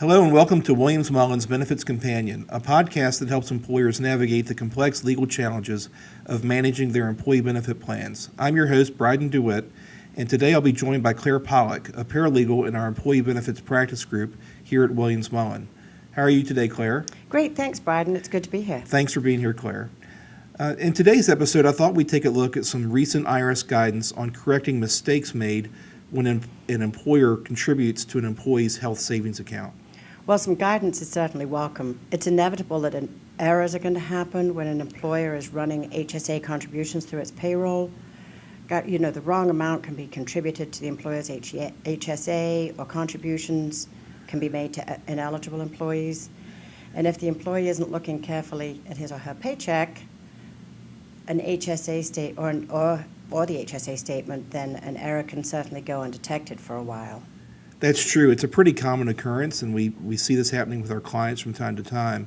Hello and welcome to Mullen's Benefits Companion, a podcast that helps employers navigate the complex legal challenges of managing their employee benefit plans. I'm your host, Brydon DeWitt, and today I'll be joined by Pollock, a paralegal in our Employee Benefits Practice Group here at Mullen. How are you today, Claire? Great, thanks, Brydon. It's good to be here. Thanks for being here, Claire. In today's episode, I thought we'd take a look at some recent IRS guidance on correcting mistakes made when an employer contributes to an employee's health savings account. Well, some guidance is certainly welcome. It's inevitable that errors are going to happen when an employer is running HSA contributions through its payroll. The wrong amount can be contributed to the employer's HSA, or contributions can be made to ineligible employees. And if the employee isn't looking carefully at his or her paycheck, an HSA or the HSA statement, then an error can certainly go undetected for a while. That's true. It's a pretty common occurrence, and we see this happening with our clients from time to time.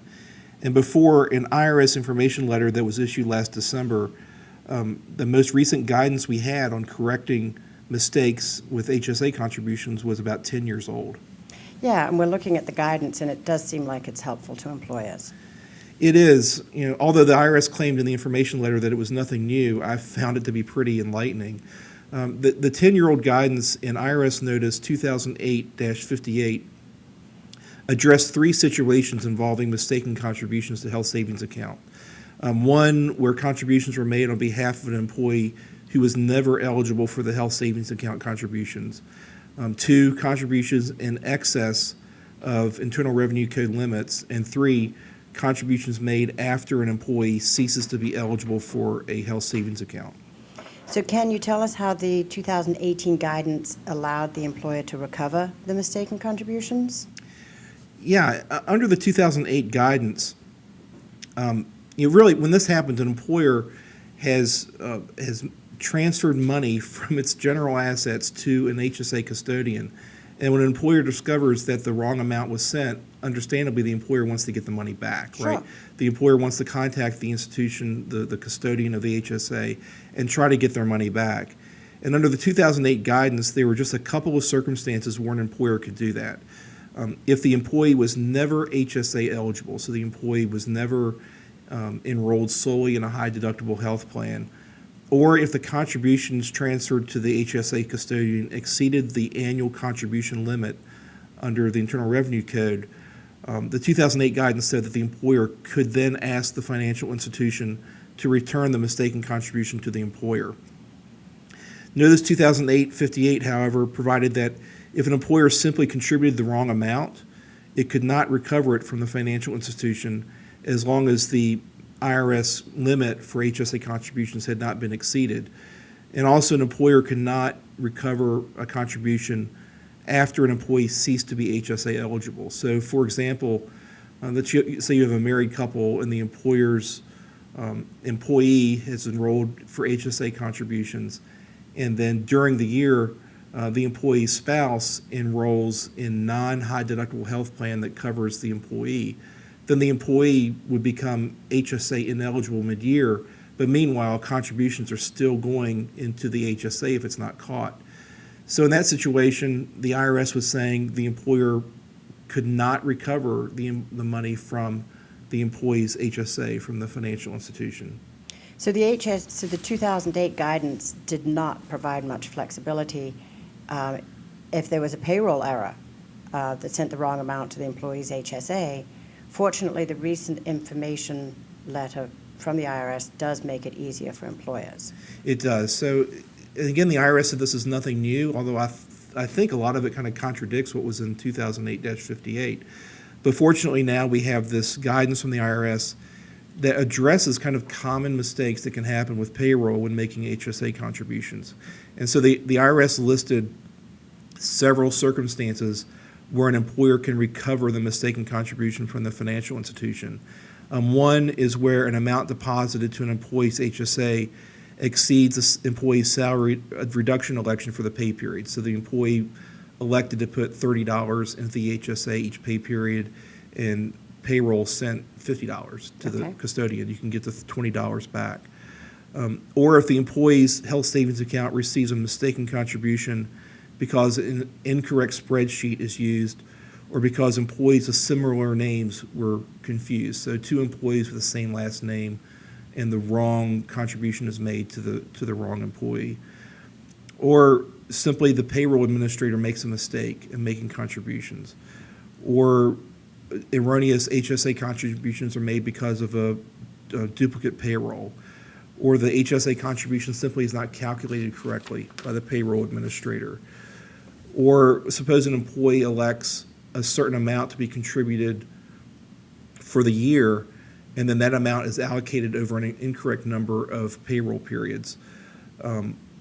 And before an IRS information letter that was issued last December, the most recent guidance we had on correcting mistakes with HSA contributions was about 10 years old. Yeah, and we're looking at the guidance, and it does seem like it's helpful to employers. It is. Although the IRS claimed in the information letter that it was nothing new, I found it to be pretty enlightening. The 10-year-old guidance in IRS Notice 2008-58 addressed three situations involving mistaken contributions to health savings account. One, where contributions were made on behalf of an employee who was never eligible for the health savings account contributions. Two, contributions in excess of Internal Revenue Code limits. And three, contributions made after an employee ceases to be eligible for a health savings account. So can you tell us how the 2018 guidance allowed the employer to recover the mistaken contributions? Yeah, under the 2008 guidance, really, when this happens, an employer has transferred money from its general assets to an HSA custodian. And when an employer discovers that the wrong amount was sent, understandably, the employer wants to get the money back, Sure. right? The employer wants to contact the institution, the custodian of the HSA, and try to get their money back. And under the 2008 guidance, there were just a couple of circumstances where an employer could do that. If the employee was never HSA eligible, so the employee was never enrolled solely in a high-deductible health plan, or if the contributions transferred to the HSA custodian exceeded the annual contribution limit under the Internal Revenue Code, the 2008 guidance said that the employer could then ask the financial institution to return the mistaken contribution to the employer. Notice 2008-58, however, provided that if an employer simply contributed the wrong amount, it could not recover it from the financial institution as long as the IRS limit for HSA contributions had not been exceeded. And also, an employer could not recover a contribution after an employee ceased to be HSA eligible. So, for example, say you have a married couple and the employer's employee has enrolled for HSA contributions, and then during the year, the employee's spouse enrolls in non-high deductible health plan that covers the employee. Then the employee would become HSA ineligible mid-year, but meanwhile, contributions are still going into the HSA if it's not caught. So in that situation, the IRS was saying the employer could not recover the money from the employee's HSA from the financial institution. So the 2008 guidance did not provide much flexibility if there was a payroll error that sent the wrong amount to the employee's HSA. Fortunately, the recent information letter from the IRS does make it easier for employers. It does. So, again, the IRS said this is nothing new, although I think a lot of it kind of contradicts what was in 2008-58. But fortunately, now we have this guidance from the IRS that addresses kind of common mistakes that can happen with payroll when making HSA contributions. And so the IRS listed several circumstances where an employer can recover the mistaken contribution from the financial institution. One is where an amount deposited to an employee's HSA exceeds the employee's salary reduction election for the pay period. So the employee elected to put $30 into the HSA each pay period, and payroll sent $50 to the custodian. You can get the $20 back. Or if the employee's health savings account receives a mistaken contribution because an incorrect spreadsheet is used, or because employees with similar names were confused. So two employees with the same last name and the wrong contribution is made to the wrong employee. Or simply the payroll administrator makes a mistake in making contributions. Or erroneous HSA contributions are made because of a duplicate payroll. Or the HSA contribution simply is not calculated correctly by the payroll administrator. Or suppose an employee elects a certain amount to be contributed for the year, and then that amount is allocated over an incorrect number of payroll periods.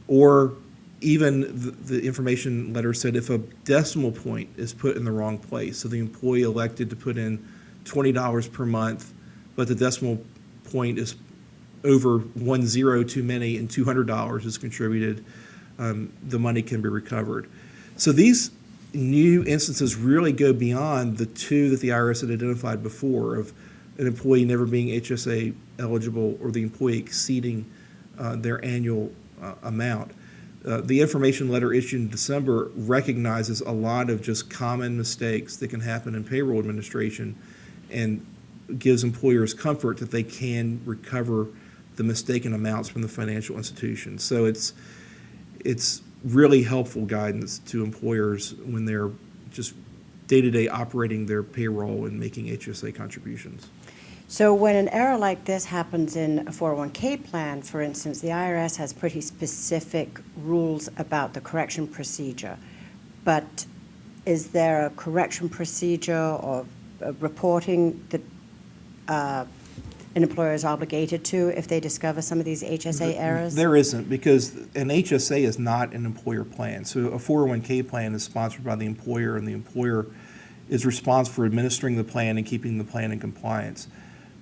Or even the information letter said if a decimal point is put in the wrong place, so the employee elected to put in $20 per month, but the decimal point is over 1 zero too many and $200 is contributed, the money can be recovered. So these new instances really go beyond the two that the IRS had identified before of an employee never being HSA eligible or the employee exceeding their annual amount. The information letter issued in December recognizes a lot of just common mistakes that can happen in payroll administration and gives employers comfort that they can recover the mistaken amounts from the financial institution. So it's really helpful guidance to employers when they're just day-to-day operating their payroll and making HSA contributions. So when an error like this happens in a 401k plan, for instance, the IRS has pretty specific rules about the correction procedure. But is there a correction procedure or a reporting that an employer is obligated to if they discover some of these HSA errors? There isn't, because an HSA is not an employer plan. So a 401k plan is sponsored by the employer, and the employer is responsible for administering the plan and keeping the plan in compliance.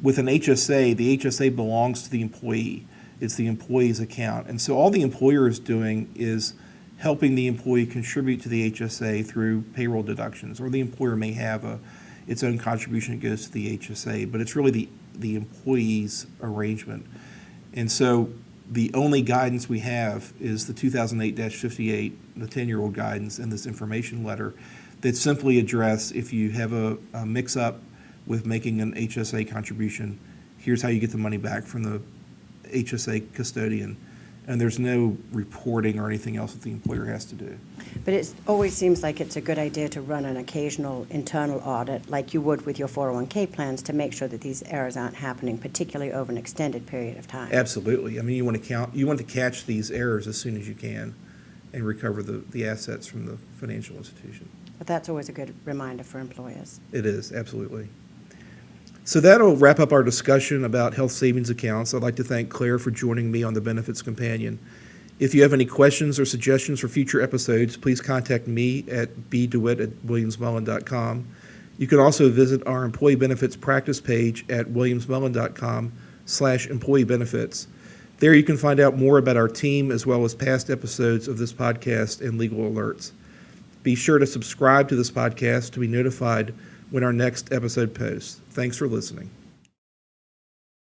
With an HSA, the HSA belongs to the employee. It's the employee's account. And so all the employer is doing is helping the employee contribute to the HSA through payroll deductions, or the employer may have its own contribution that goes to the HSA, but it's really the employee's arrangement. And so the only guidance we have is the 2008-58, the 10-year-old guidance, and this information letter that simply address if you have a mix-up with making an HSA contribution, here's how you get the money back from the HSA custodian. And there's no reporting or anything else that the employer has to do. But it always seems like it's a good idea to run an occasional internal audit like you would with your 401k plans to make sure that these errors aren't happening, particularly over an extended period of time. Absolutely. I mean, you want to catch these errors as soon as you can and recover the assets from the financial institution. But that's always a good reminder for employers. It is, absolutely. So that'll wrap up our discussion about health savings accounts. I'd like to thank Claire for joining me on the Benefits Companion. If you have any questions or suggestions for future episodes, please contact me at bdewitt@williamsmullen.com. You can also visit our employee benefits practice page at williamsmullen.com/employee benefits. There you can find out more about our team as well as past episodes of this podcast and legal alerts. Be sure to subscribe to this podcast to be notified when our next episode posts. Thanks for listening.